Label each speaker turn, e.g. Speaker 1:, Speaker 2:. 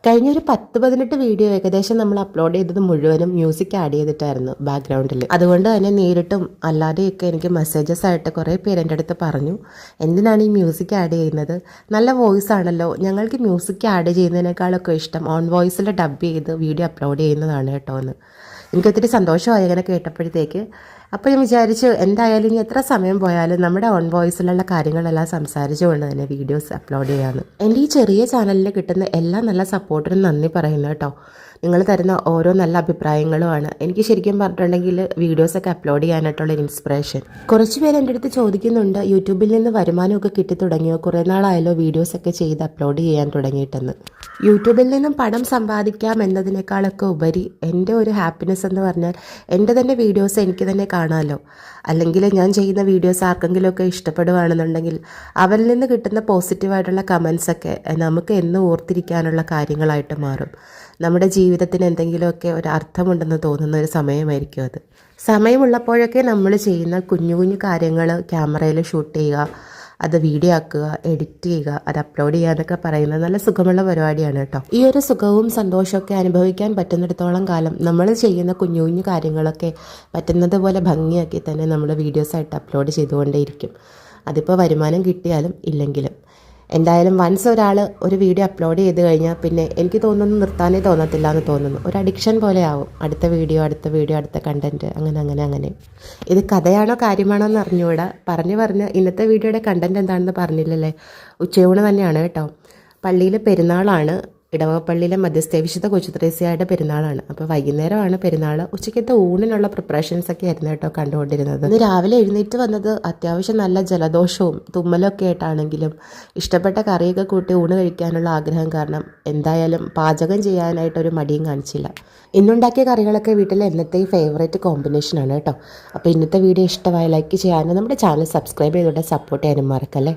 Speaker 1: കഴിഞ്ഞൊരു 10-18 വീഡിയോ ഏകദേശം നമ്മൾ അപ്ലോഡ് ചെയ്തത് മുഴുവനും മ്യൂസിക് ആഡ് ചെയ്തിട്ടായിരുന്നു ബാക്ക്ഗ്രൗണ്ടിൽ. അതുകൊണ്ട് തന്നെ നേരിട്ടും അല്ലാതെയൊക്കെ എനിക്ക് മെസ്സേജസ് ആയിട്ട് കുറേ പേര് എൻ്റെ അടുത്ത് പറഞ്ഞു, എന്തിനാണ് ഈ മ്യൂസിക് ആഡ് ചെയ്യുന്നത്, നല്ല വോയിസ് ആണല്ലോ, ഞങ്ങൾക്ക് മ്യൂസിക് ആഡ് ചെയ്യുന്നതിനേക്കാളൊക്കെ ഇഷ്ടം ഓൺ വോയിസിൽ ഡബ് ചെയ്ത് വീഡിയോ അപ്ലോഡ് ചെയ്യുന്നതാണ് കേട്ടോ എന്ന്. എനിക്കൊത്തിരി സന്തോഷമായി അങ്ങനെ കേട്ടപ്പോഴത്തേക്ക്. അപ്പോൾ ഞാൻ വിചാരിച്ചു എന്തായാലും ഇനി എത്ര സമയം പോയാലും നമ്മുടെ ഓൺ വോയിസിലുള്ള കാര്യങ്ങളെല്ലാം സംസാരിച്ചുകൊണ്ട് തന്നെ വീഡിയോസ് അപ്ലോഡ് ചെയ്യാമെന്ന്. എൻ്റെ ഈ ചെറിയ ചാനലിൽ കിട്ടുന്ന എല്ലാ നല്ല സപ്പോർട്ടിനും നന്ദി പറയുന്നു കേട്ടോ. നിങ്ങൾ തരുന്ന ഓരോ നല്ല അഭിപ്രായങ്ങളുമാണ് എനിക്ക് ശരിക്കും പറഞ്ഞിട്ടുണ്ടെങ്കിൽ വീഡിയോസൊക്കെ അപ്ലോഡ് ചെയ്യാനായിട്ടുള്ള ഇൻസ്പിറേഷൻ. കുറച്ച് പേര് എൻ്റെ അടുത്ത് ചോദിക്കുന്നുണ്ട്, യൂട്യൂബിൽ നിന്ന് വരുമാനമൊക്കെ കിട്ടി തുടങ്ങിയോ, കുറേ നാളായാലോ വീഡിയോസൊക്കെ ചെയ്ത് അപ്ലോഡ് ചെയ്യാൻ തുടങ്ങിയിട്ടെന്ന്. യൂട്യൂബിൽ നിന്നും പണം സമ്പാദിക്കാം എന്നതിനേക്കാളൊക്കെ ഉപരി എൻ്റെ ഒരു ഹാപ്പിനെസ് എന്ന് പറഞ്ഞാൽ എൻ്റെ തന്നെ വീഡിയോസ് എനിക്ക് തന്നെ കാണാമല്ലോ. അല്ലെങ്കിൽ ഞാൻ ചെയ്യുന്ന വീഡിയോസ് ആർക്കെങ്കിലുമൊക്കെ ഇഷ്ടപ്പെടുകയാണെന്നുണ്ടെങ്കിൽ അവരിൽ നിന്ന് കിട്ടുന്ന പോസിറ്റീവായിട്ടുള്ള കമൻസൊക്കെ നമുക്ക് എന്നും ഓർത്തിരിക്കാനുള്ള കാര്യങ്ങളായിട്ട് മാറും. നമ്മുടെ ജീവിതത്തിന് എന്തെങ്കിലുമൊക്കെ ഒരു അർത്ഥമുണ്ടെന്ന് തോന്നുന്ന ഒരു സമയമായിരിക്കും അത്. സമയമുള്ളപ്പോഴൊക്കെ നമ്മൾ ചെയ്യുന്ന കുഞ്ഞു കുഞ്ഞു കാര്യങ്ങൾ ക്യാമറയിൽ ഷൂട്ട് ചെയ്യുക, അത് വീഡിയോ ആക്കുക, എഡിറ്റ് ചെയ്യുക, അത് അപ്ലോഡ് ചെയ്യാനൊക്കെ പറയുന്നത് നല്ല സുഖമുള്ള പരിപാടിയാണ് കേട്ടോ. ഈ ഒരു സുഖവും സന്തോഷമൊക്കെ അനുഭവിക്കാൻ പറ്റുന്നിടത്തോളം കാലം നമ്മൾ ചെയ്യുന്ന കുഞ്ഞു കുഞ്ഞു കാര്യങ്ങളൊക്കെ പറ്റുന്നത് പോലെ ഭംഗിയാക്കി തന്നെ നമ്മൾ വീഡിയോസായിട്ട് അപ്ലോഡ് ചെയ്തുകൊണ്ടേയിരിക്കും. അതിപ്പോൾ വരുമാനം കിട്ടിയാലും ഇല്ലെങ്കിലും. എന്തായാലും വൺസ് ഒരാൾ ഒരു വീഡിയോ അപ്ലോഡ് ചെയ്ത് കഴിഞ്ഞാൽ പിന്നെ എനിക്ക് തോന്നുന്നു നിർത്താനേ തോന്നത്തില്ല എന്ന് തോന്നുന്നു. ഒരു അഡിക്ഷൻ പോലെ ആവും. അടുത്ത വീഡിയോ അടുത്ത കണ്ടൻറ്റ്, അങ്ങനെ. ഇത് കഥയാണോ കാര്യമാണോ എന്ന് അറിഞ്ഞുകൂടാ. പറഞ്ഞ് ഇന്നത്തെ വീഡിയോയുടെ കണ്ടൻറ്റ് എന്താണെന്ന് പറഞ്ഞില്ലല്ലേ. ഉച്ചയൂണ് തന്നെയാണ് കേട്ടോ. പള്ളിയിൽ പെരുന്നാളാണ്. ഇടവകപ്പള്ളിയിലെ മധ്യസ്ഥ വിശുദ്ധ കൊച്ചുത്രേസ്യയുടെ പെരുന്നാളാണ്. അപ്പോൾ വൈകുന്നേരമാണ് പെരുന്നാൾ. ഉച്ചയ്ക്കത്തെ ഊണിനുള്ള പ്രിപ്പറേഷൻസൊക്കെ ആയിരുന്നു കേട്ടോ കണ്ടുകൊണ്ടിരുന്നത്. ഇന്ന് രാവിലെ എഴുന്നേറ്റ് വന്നത് അത്യാവശ്യം നല്ല ജലദോഷവും തുമ്മലൊക്കെ ആയിട്ടാണെങ്കിലും ഇഷ്ടപ്പെട്ട കറിയൊക്കെ കൂട്ടി ഊണ് കഴിക്കാനുള്ള ആഗ്രഹം കാരണം എന്തായാലും പാചകം ചെയ്യാനായിട്ടൊരു മടിയും കാണിച്ചില്ല. ഇന്നുണ്ടാക്കിയ കറികളൊക്കെ വീട്ടിലെ എന്നത്തെ ഫേവറേറ്റ് കോമ്പിനേഷനാണ് കേട്ടോ. അപ്പോൾ ഇന്നത്തെ വീഡിയോ ഇഷ്ടമായി ലൈക്ക് ചെയ്യാനും നമ്മുടെ ചാനൽ സബ്സ്ക്രൈബ് ചെയ്തുകൊണ്ട് സപ്പോർട്ട് ചെയ്യാനും മറക്കല്ലേ.